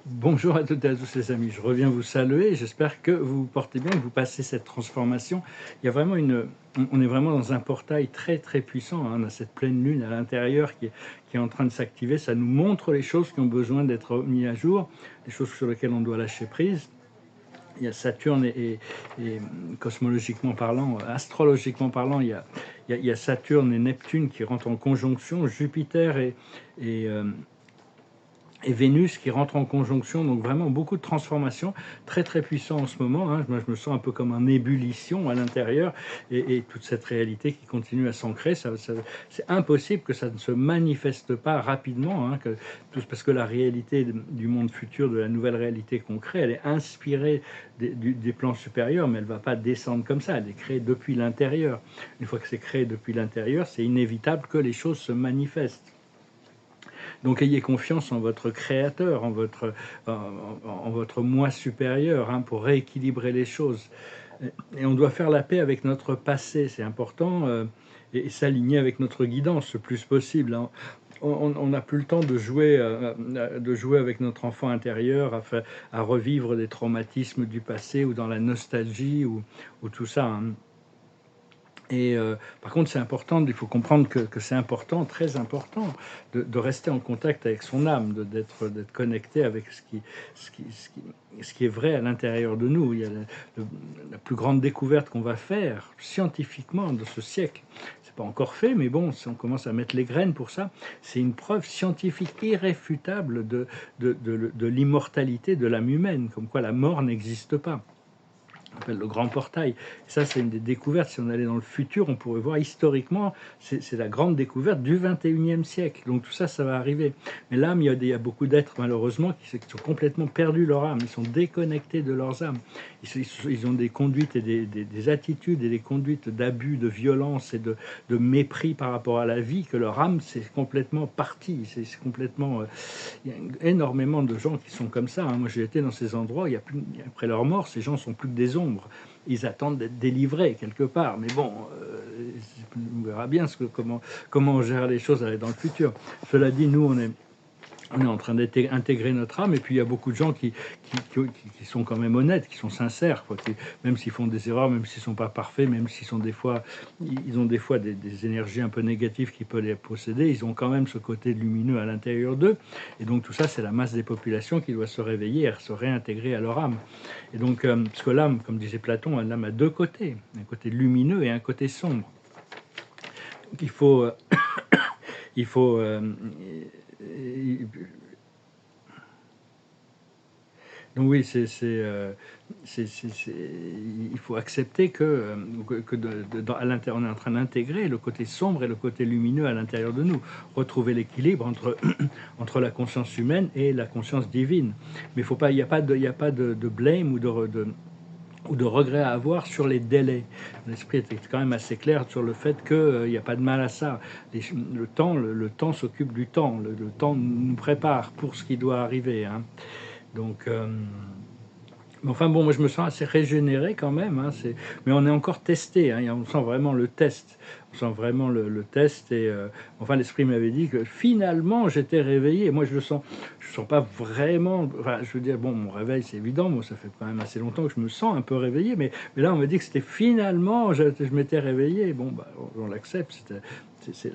Bonjour à toutes et à tous les amis, je reviens vous saluer, j'espère que vous vous portez bien, que vous passez cette transformation. Il y a vraiment on est vraiment dans un portail très très puissant, hein. On a cette pleine lune à l'intérieur qui est en train de s'activer, ça nous montre les choses qui ont besoin d'être mises à jour, les choses sur lesquelles on doit lâcher prise. Il y a Saturne cosmologiquement parlant, astrologiquement parlant, il y a Saturne et Neptune qui rentrent en conjonction, Jupiter et, euh, et Vénus qui rentre en conjonction, donc vraiment beaucoup de transformations, très très puissant en ce moment, hein. Moi je me sens un peu comme en ébullition à l'intérieur, et toute cette réalité qui continue à s'ancrer, c'est impossible que ça ne se manifeste pas rapidement, hein, parce que la réalité du monde futur, de la nouvelle réalité qu'on crée, elle est inspirée des plans supérieurs, mais elle ne va pas descendre comme ça, elle est créée depuis l'intérieur. Une fois que c'est créé depuis l'intérieur, c'est inévitable que les choses se manifestent. Donc ayez confiance en votre créateur, en votre moi supérieur, hein, pour rééquilibrer les choses. Et on doit faire la paix avec notre passé, c'est important, et s'aligner avec notre guidance le plus possible, hein. On n'a plus le temps de jouer avec notre enfant intérieur, à revivre des traumatismes du passé ou dans la nostalgie ou tout ça, hein. Par contre, c'est important, il faut comprendre que c'est important, très important, de rester en contact avec son âme, d'être connecté avec ce qui est vrai à l'intérieur de nous. Il y a la plus grande découverte qu'on va faire scientifiquement de ce siècle. C'est pas encore fait, mais bon, si on commence à mettre les graines pour ça, c'est une preuve scientifique irréfutable de l'immortalité de l'âme humaine, comme quoi la mort n'existe pas. On appelle le grand portail. Et ça, c'est une des découvertes. Si on allait dans le futur, on pourrait voir historiquement, c'est la grande découverte du 21e siècle. Donc tout ça, ça va arriver. Mais l'âme, il y a beaucoup d'êtres, malheureusement, qui ont complètement perdu leur âme. Ils sont déconnectés de leurs âmes. Ils ont des conduites et des attitudes et des conduites d'abus, de violence et de mépris par rapport à la vie, que leur âme, c'est complètement parti. C'est complètement... il y a énormément de gens qui sont comme ça, hein. Moi, j'ai été dans ces endroits, après leur mort, ces gens sont plus que des ombres. Ils attendent d'être délivrés quelque part. Mais bon, on verra bien comment on gère les choses dans le futur. Cela dit, nous, on est en train d'intégrer notre âme, et puis il y a beaucoup de gens qui sont quand même honnêtes, qui sont sincères, quoi, même s'ils font des erreurs, même s'ils ne sont pas parfaits, même s'ils sont ils ont des fois des énergies un peu négatives qui peuvent les posséder, ils ont quand même ce côté lumineux à l'intérieur d'eux, et donc tout ça, c'est la masse des populations qui doit se réveiller et se réintégrer à leur âme. Et donc, parce que l'âme, comme disait Platon, l'âme a deux côtés, un côté lumineux et un côté sombre. Donc il faut donc oui, il faut accepter on est en train d'intégrer le côté sombre et le côté lumineux à l'intérieur de nous, retrouver l'équilibre entre la conscience humaine et la conscience divine. Mais il n'y a pas de blame ou de regret à avoir sur les délais. L'esprit est quand même assez clair sur le fait qu'il n'y a pas de mal à ça. Le temps s'occupe du temps. Le temps nous prépare pour ce qui doit arriver, hein. Donc, enfin bon, moi je me sens assez régénéré quand même, hein, mais on est encore testé, hein, on sent vraiment le test. On sent vraiment le test. Enfin, l'esprit m'avait dit que finalement j'étais réveillé. Moi je sens pas vraiment. Enfin, je veux dire, bon, mon réveil c'est évident. Moi, ça fait quand même assez longtemps que je me sens un peu réveillé, mais là on m'a dit que c'était finalement je m'étais réveillé. Bon, bah, on l'accepte. C'est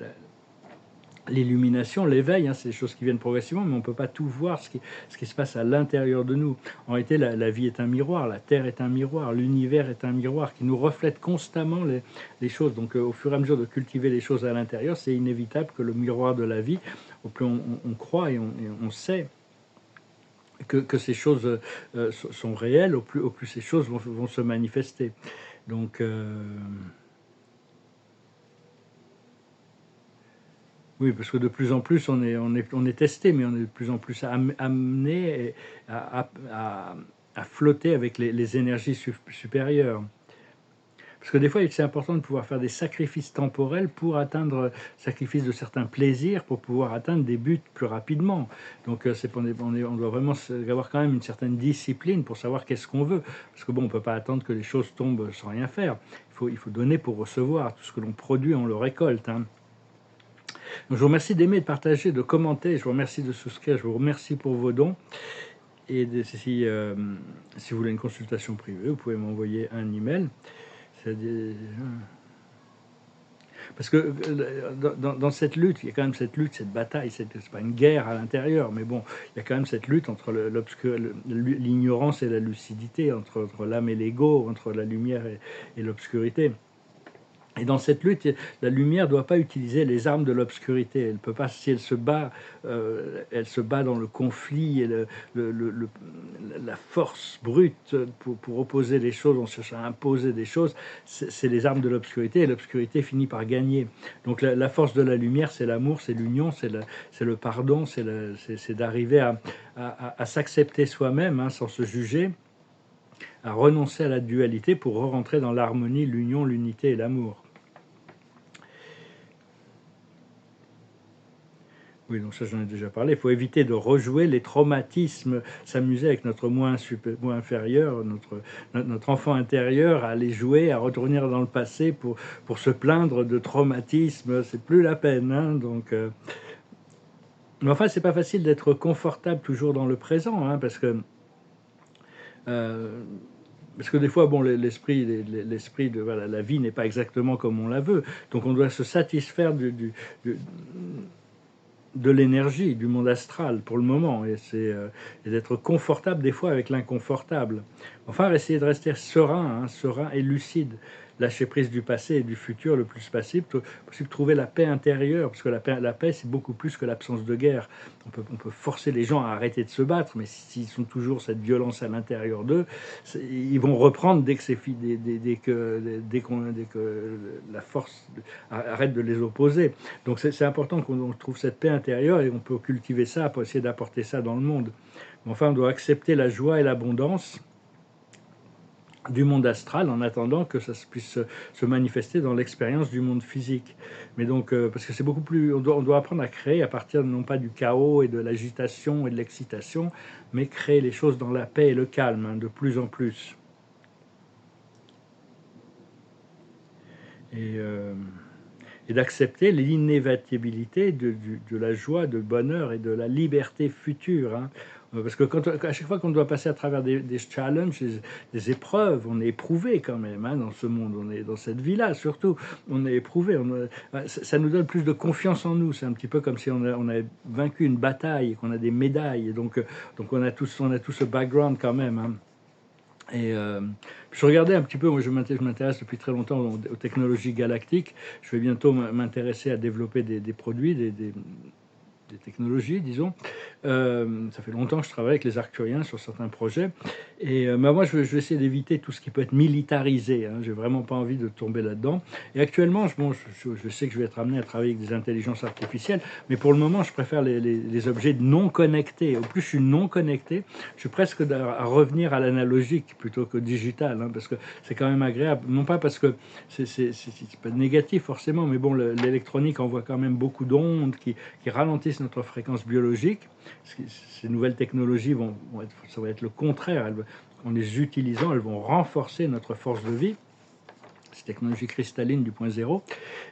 l'illumination, l'éveil, hein, c'est des choses qui viennent progressivement, mais on ne peut pas tout voir ce qui se passe à l'intérieur de nous. En réalité, la vie est un miroir, la Terre est un miroir, l'univers est un miroir qui nous reflète constamment les choses. Donc au fur et à mesure de cultiver les choses à l'intérieur, c'est inévitable que le miroir de la vie, au plus on croit et on sait que ces choses sont réelles, au plus ces choses vont se manifester. Donc... Oui, parce que de plus en plus, on est testé, mais on est de plus en plus amené à flotter avec les énergies supérieures. Parce que des fois, c'est important de pouvoir faire des sacrifices temporels pour atteindre, sacrifice de certains plaisirs, pour pouvoir atteindre des buts plus rapidement. Donc, on doit vraiment avoir quand même une certaine discipline pour savoir qu'est-ce qu'on veut. Parce que bon, on ne peut pas attendre que les choses tombent sans rien faire. Il faut donner pour recevoir. Tout ce que l'on produit, on le récolte, hein. Donc, je vous remercie d'aimer, de partager, de commenter. Je vous remercie de souscrire. Je vous remercie pour vos dons. Si vous voulez une consultation privée, vous pouvez m'envoyer un email. Parce que dans cette lutte, il y a quand même cette lutte, cette bataille, c'est pas une guerre à l'intérieur, mais bon, il y a quand même cette lutte entre l'ignorance et la lucidité, entre l'âme et l'ego, entre la lumière et l'obscurité. Et dans cette lutte, la lumière ne doit pas utiliser les armes de l'obscurité. Elle peut pas, si elle se bat dans le conflit et la force brute pour opposer les choses, on cherche à imposer des choses, c'est les armes de l'obscurité, et l'obscurité finit par gagner. Donc la force de la lumière, c'est l'amour, c'est l'union, c'est le pardon, c'est d'arriver à s'accepter soi-même, hein, sans se juger, à renoncer à la dualité pour rentrer dans l'harmonie, l'union, l'unité et l'amour. Oui, donc ça j'en ai déjà parlé. Il faut éviter de rejouer les traumatismes, s'amuser avec notre moi inférieur, notre enfant intérieur, à aller jouer, à retourner dans le passé pour se plaindre de traumatismes. C'est plus la peine. Hein, donc, mais enfin, c'est pas facile d'être confortable toujours dans le présent, hein, parce que des fois, bon, l'esprit de voilà, la vie n'est pas exactement comme on la veut. Donc on doit se satisfaire de l'énergie, du monde astral pour le moment, et d'être confortable des fois avec l'inconfortable. Enfin, essayer de rester serein, hein, serein et lucide. Lâcher prise du passé et du futur le plus possible, trouver la paix intérieure, parce que la paix c'est beaucoup plus que l'absence de guerre. On peut forcer les gens à arrêter de se battre, mais s'ils sont toujours cette violence à l'intérieur d'eux, ils vont reprendre dès que la force arrête de les opposer. Donc c'est important qu'on trouve cette paix intérieure, et on peut cultiver ça pour essayer d'apporter ça dans le monde. Mais enfin, on doit accepter la joie et l'abondance du monde astral en attendant que ça puisse se manifester dans l'expérience du monde physique. Mais donc, parce que c'est beaucoup plus... On doit apprendre à créer à partir non pas du chaos et de l'agitation et de l'excitation, mais créer les choses dans la paix et le calme, hein, de plus en plus. Et d'accepter l'inévitabilité de la joie, du bonheur et de la liberté future. Hein. Parce que à chaque fois qu'on doit passer à travers des challenges, des épreuves, on est éprouvé quand même, hein, dans ce monde, on est dans cette vie-là surtout, on est éprouvé. Ça nous donne plus de confiance en nous. C'est un petit peu comme si on avait vaincu une bataille et qu'on a des médailles. Donc on a tout ce background quand même. Hein. Et je regardais un petit peu, moi je m'intéresse depuis très longtemps aux technologies galactiques. Je vais bientôt m'intéresser à développer des produits, des technologies, disons. Ça fait longtemps que je travaille avec les arcturiens sur certains projets. Et moi, je vais essayer d'éviter tout ce qui peut être militarisé. Hein. J'ai vraiment pas envie de tomber là-dedans. Et actuellement, je sais que je vais être amené à travailler avec des intelligences artificielles, mais pour le moment, je préfère les objets non connectés. Au plus je suis non connecté, je suis presque à revenir à l'analogique plutôt que digital, hein, parce que c'est quand même agréable. Non pas parce que c'est pas négatif forcément, mais bon, l'électronique envoie quand même beaucoup d'ondes qui ralentissent notre fréquence biologique. Ces nouvelles technologies ça va être le contraire. En les utilisant, elles vont renforcer notre force de vie. Ces technologies cristallines du point zéro.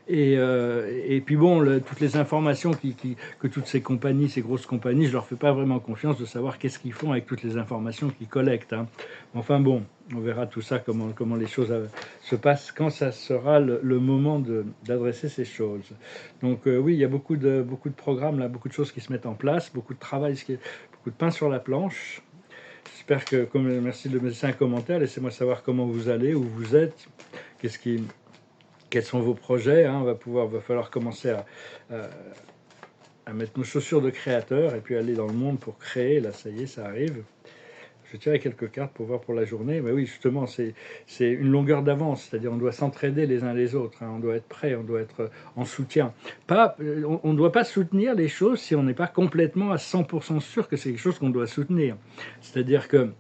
Et puis bon, toutes les informations que toutes ces compagnies, ces grosses compagnies, je leur fais pas vraiment confiance de savoir qu'est-ce qu'ils font avec toutes les informations qu'ils collectent. Hein. Enfin bon, on verra tout ça, comment les choses se passent quand ça sera le moment d'adresser ces choses. Donc oui, il y a beaucoup de programmes, là, beaucoup de choses qui se mettent en place, beaucoup de travail, beaucoup de pain sur la planche. J'espère que, merci de me laisser un commentaire, laissez-moi savoir comment vous allez, où vous êtes, quels sont vos projets. Hein. Va falloir commencer à mettre nos chaussures de créateur et puis aller dans le monde pour créer. Là, ça y est, ça arrive. Je tirerai quelques cartes pour voir pour la journée. Mais oui, justement, c'est une longueur d'avance. C'est-à-dire on doit s'entraider les uns les autres. Hein. On doit être prêt, on doit être en soutien. On ne doit pas soutenir les choses si on n'est pas complètement à 100% sûr que c'est quelque chose qu'on doit soutenir. C'est-à-dire que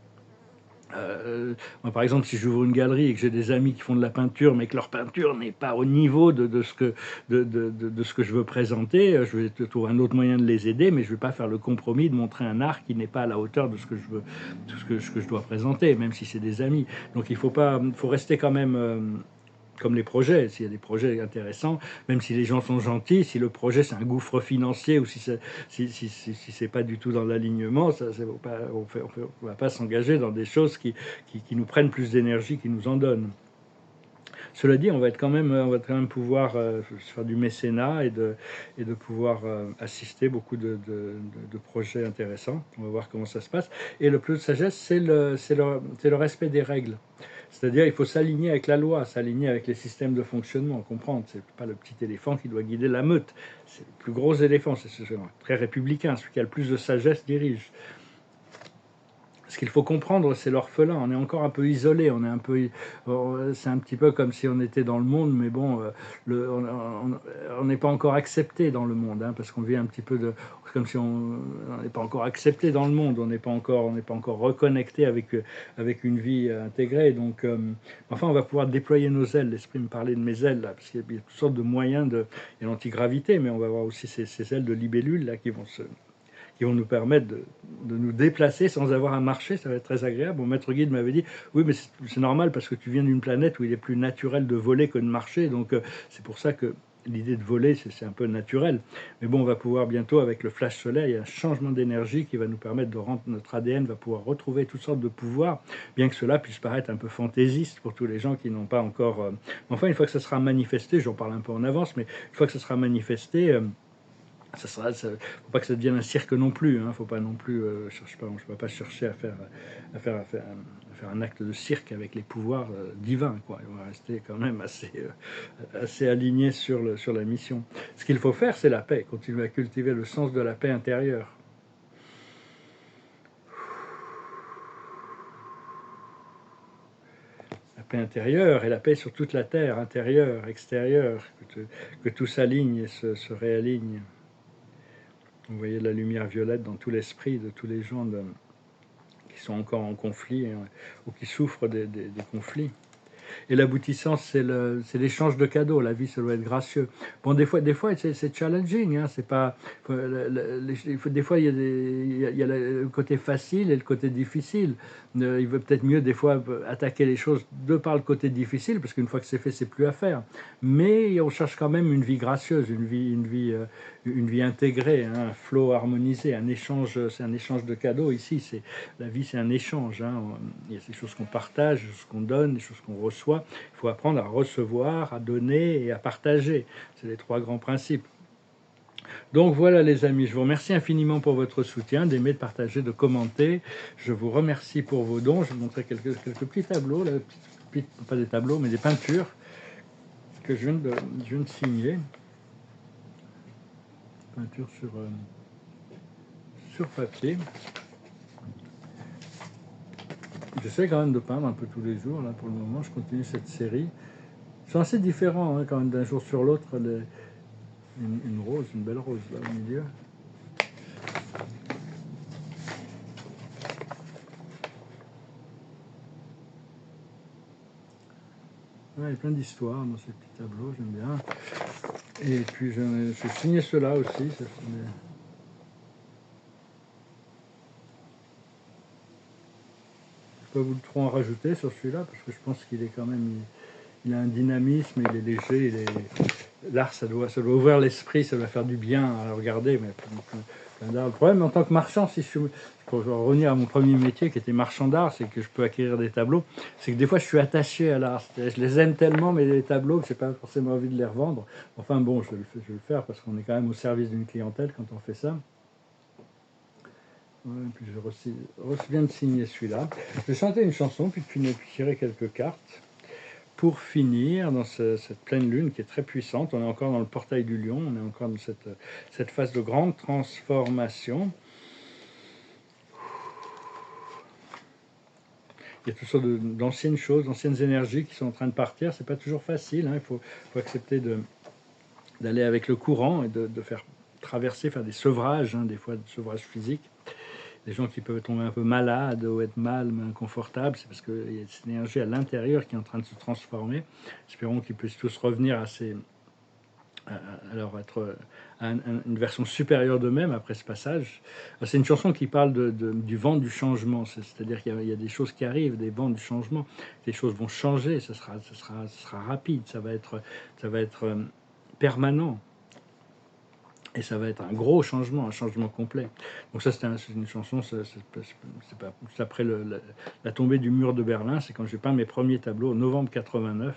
moi, par exemple, si j'ouvre une galerie et que j'ai des amis qui font de la peinture, mais que leur peinture n'est pas au niveau de ce que je veux présenter, je vais trouver un autre moyen de les aider, mais je ne vais pas faire le compromis de montrer un art qui n'est pas à la hauteur de ce que je veux, ce que je dois présenter, même si c'est des amis. Donc il faut rester quand même comme les projets. S'il y a des projets intéressants, même si les gens sont gentils, si le projet c'est un gouffre financier ou si c'est pas du tout dans l'alignement, on va pas s'engager dans des choses qui nous prennent plus d'énergie, qui nous en donnent. Cela dit, on va quand même pouvoir faire du mécénat et de pouvoir assister beaucoup de projets intéressants. On va voir comment ça se passe. Et le plus de sagesse, c'est le respect des règles. C'est-à-dire, il faut s'aligner avec la loi, s'aligner avec les systèmes de fonctionnement, comprendre. C'est pas le petit éléphant qui doit guider la meute. C'est le plus gros éléphant, c'est très républicain. Celui qui a le plus de sagesse dirige. Ce qu'il faut comprendre, c'est l'orphelin. On est encore un peu isolé. C'est un petit peu comme si on était dans le monde, mais bon, on n'est pas encore accepté dans le monde, hein, parce qu'on vit un petit peu comme si on n'est pas encore accepté dans le monde. On n'est pas encore reconnecté avec une vie intégrée. Donc, enfin, on va pouvoir déployer nos ailes. L'esprit me parlait de mes ailes là, parce qu'il y a toutes sortes de moyens il y a l'antigravité, mais on va avoir aussi ces ailes de libellule là qui vont nous permettre de nous déplacer sans avoir à marcher. Ça va être très agréable. Mon maître guide m'avait dit, oui, mais c'est normal parce que tu viens d'une planète où il est plus naturel de voler que de marcher. Donc c'est pour ça que l'idée de voler, c'est un peu naturel. Mais bon, on va pouvoir bientôt, avec le flash solaire, il y a un changement d'énergie qui va nous permettre de rendre notre ADN, va pouvoir retrouver toutes sortes de pouvoirs, bien que cela puisse paraître un peu fantaisiste pour tous les gens qui n'ont pas encore... Enfin, une fois que ça sera manifesté, j'en parle un peu en avance, mais une fois que ça sera manifesté... faut pas que ça devienne un cirque non plus. Faut pas non plus. Je ne vais pas chercher à faire un acte de cirque avec les pouvoirs divins. Quoi. On va rester quand même assez aligné sur la mission. Ce qu'il faut faire, c'est la paix. Continuer à cultiver le sens de la paix intérieure. La paix intérieure et la paix sur toute la terre, intérieure, extérieure, que tout s'aligne et se réaligne. Vous voyez la lumière violette dans tout l'esprit de tous les gens qui sont encore en conflit ou qui souffrent des conflits. Et l'aboutissant, c'est l'échange de cadeaux. La vie, ça doit être gracieux. Bon, des fois c'est challenging. Hein, c'est pas, des fois, il y a le côté facile et le côté difficile. Il veut peut-être mieux, des fois, attaquer les choses de par le côté difficile, parce qu'une fois que c'est fait, c'est plus à faire. Mais on cherche quand même une vie gracieuse, une vie intégrée, hein, un flow harmonisé, un échange. C'est un échange de cadeaux. Ici, la vie, c'est un échange. Hein. Il y a des choses qu'on partage, des choses qu'on donne, des choses qu'on reçoit. Il faut apprendre à recevoir, à donner et à partager. C'est les trois grands principes. Donc voilà les amis, je vous remercie infiniment pour votre soutien, d'aimer, de partager, de commenter. Je vous remercie pour vos dons. Je vais vous montrer quelques petits tableaux, là, pas des tableaux, mais des peintures que je viens de signer. Peinture sur papier. J'essaie quand même de peindre un peu tous les jours. Là, pour le moment, je continue cette série. Ils sont assez différents hein, quand même d'un jour sur l'autre. Une rose, une belle rose là au milieu. Ouais, il y a plein d'histoires dans ces petits tableaux, j'aime bien. Et puis j'ai signé cela aussi. Je ne peux pas vous trop en rajouter sur celui-là parce que je pense qu'il est quand même, il a un dynamisme, il est léger, l'art ça doit ouvrir l'esprit, ça doit faire du bien à regarder. Mais le problème en tant que marchand, pour revenir à mon premier métier qui était marchand d'art, c'est que je peux acquérir des tableaux, c'est que des fois je suis attaché à l'art, je les aime tellement mais les tableaux que j'ai pas forcément envie de les revendre. Enfin bon, je vais le faire parce qu'on est quand même au service d'une clientèle quand on fait ça. Ouais, puis je viens de signer celui-là. Je vais chanter une chanson puis tirer quelques cartes. Pour finir, dans cette pleine lune qui est très puissante, on est encore dans le portail du lion, on est encore dans cette phase de grande transformation. Il y a toutes sortes d'anciennes choses, d'anciennes énergies qui sont en train de partir. C'est pas toujours facile, hein. Il faut accepter d'aller avec le courant et de faire traverser, faire des sevrages, hein, des fois des sevrages physiques. Les gens qui peuvent tomber un peu malades ou être mal, mais inconfortables, c'est parce qu'il y a cette énergie à l'intérieur qui est en train de se transformer. Espérons qu'ils puissent tous revenir à alors être une version supérieure d'eux-mêmes après ce passage. C'est une chanson qui parle du vent du changement, c'est-à-dire qu'il y a des choses qui arrivent, des vents du changement, les choses vont changer, ça sera rapide, ça va être permanent. Et ça va être un gros changement, un changement complet. Donc ça, c'est une chanson, c'est après la tombée du mur de Berlin, c'est quand j'ai peint mes premiers tableaux, en novembre 89,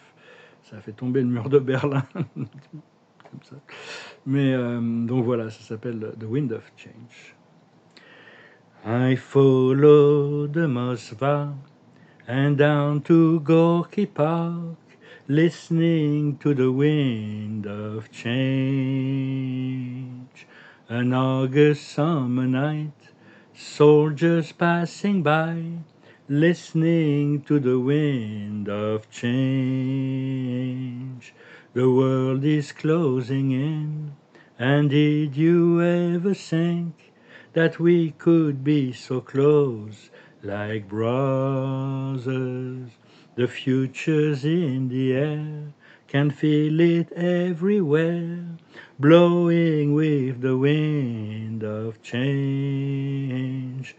ça a fait tomber le mur de Berlin, comme ça. Mais donc voilà, ça s'appelle The Wind of Change. I follow the Moskva and down to Gorky Park, listening to the wind of change. An August summer night, soldiers passing by, listening to the wind of change. The world is closing in, and did you ever think that we could be so close, like brothers? The future's in the air, can feel it everywhere, blowing with the wind of change.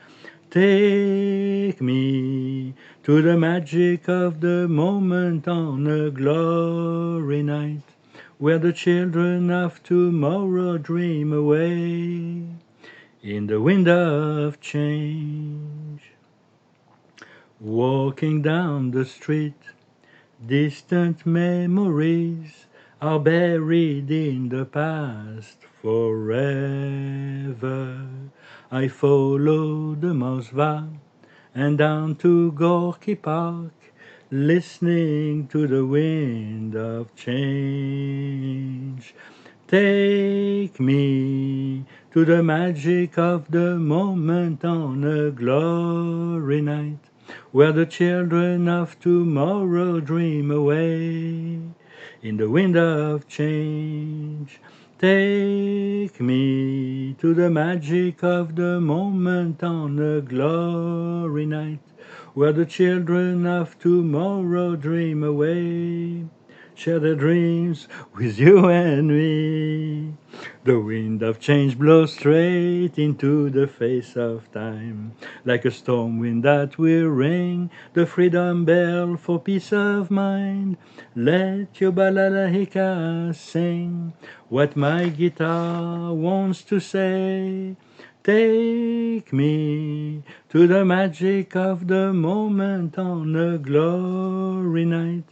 Take me to the magic of the moment on a glory night, where the children of tomorrow dream away in the wind of change. Walking down the street, distant memories are buried in the past forever. I follow the Moskva and down to Gorky Park, listening to the wind of change. Take me to the magic of the moment on a glory night, where the children of tomorrow dream away in the wind of change. Take me to the magic of the moment on a glory night, where the children of tomorrow dream away. Share their dreams with you and me. The wind of change blows straight into the face of time, like a storm wind that will ring the freedom bell for peace of mind. Let your balalaika sing what my guitar wants to say. Take me to the magic of the moment on a glory night,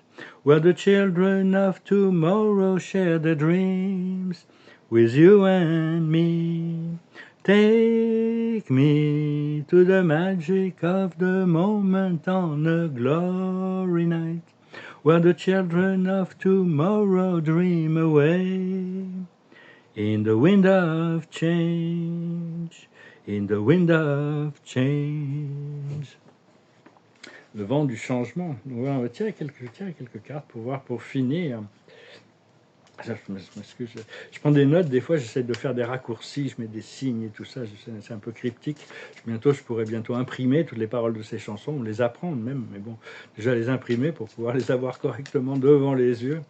where the children of tomorrow share their dreams with you and me. Take me to the magic of the moment on a glory night, where the children of tomorrow dream away in the wind of change, in the wind of change. Le vent du changement. On va tirer quelques cartes pour voir, pour finir. Je prends des notes, des fois j'essaie de faire des raccourcis, je mets des signes et tout ça, c'est un peu cryptique. Je pourrais bientôt imprimer toutes les paroles de ces chansons, ou les apprendre même, mais bon, déjà les imprimer pour pouvoir les avoir correctement devant les yeux.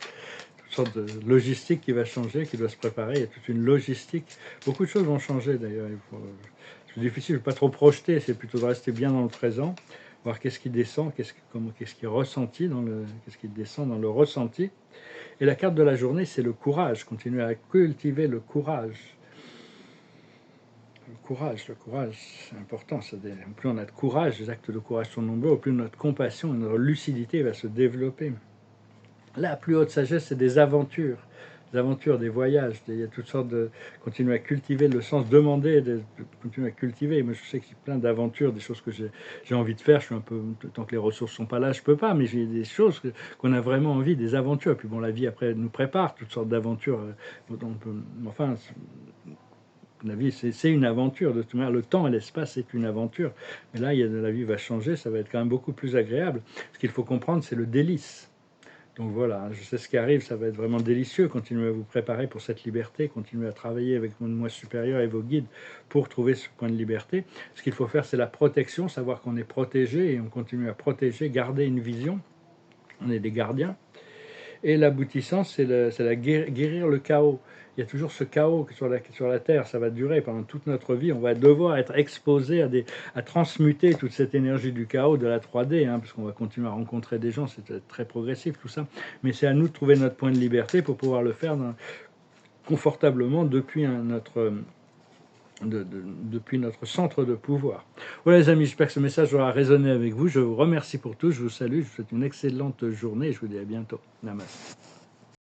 Toute sorte de logistique qui va changer, qui doit se préparer, il y a toute une logistique. Beaucoup de choses vont changer d'ailleurs. C'est difficile, je ne veux pas trop projeter, c'est plutôt de rester bien dans le présent, voir qu'est-ce qui descend, qu'est-ce qui est ressenti, qu'est-ce qui descend dans le ressenti. Et la carte de la journée, c'est le courage. Continuer à cultiver le courage. Le courage, c'est important. Plus on a de courage, les actes de courage sont nombreux, plus notre compassion et notre lucidité va se développer. La plus haute sagesse, c'est des aventures. Des aventures, des voyages. Il y a toutes sortes de... Continuer à cultiver le sens, continuer à cultiver. Moi, je sais qu'il y a plein d'aventures, des choses que j'ai envie de faire. Je suis un peu... Tant que les ressources sont pas là, je peux pas. Mais j'ai des choses qu'on a vraiment envie, des aventures. Puis bon, la vie, après, nous prépare toutes sortes d'aventures. Enfin... La vie, c'est une aventure. De toute manière, le temps et l'espace, c'est une aventure. Mais là, la vie va changer. Ça va être quand même beaucoup plus agréable. Ce qu'il faut comprendre, c'est le délice. Donc voilà, je sais ce qui arrive, ça va être vraiment délicieux. Continuez à vous préparer pour cette liberté, continuez à travailler avec mon moi supérieur et vos guides pour trouver ce point de liberté. Ce qu'il faut faire, c'est la protection, savoir qu'on est protégé et on continue à protéger, garder une vision. On est des gardiens. Et l'aboutissant, c'est guérir le chaos. Il y a toujours ce chaos sur la Terre, ça va durer pendant toute notre vie. On va devoir être exposé à transmuter toute cette énergie du chaos de la 3D, hein, parce qu'on va continuer à rencontrer des gens, c'est très progressif tout ça. Mais c'est à nous de trouver notre point de liberté pour pouvoir le faire confortablement depuis notre centre de pouvoir. Voilà les amis, j'espère que ce message aura résonné avec vous. Je vous remercie pour tout, je vous salue, je vous souhaite une excellente journée et je vous dis à bientôt. Namaste.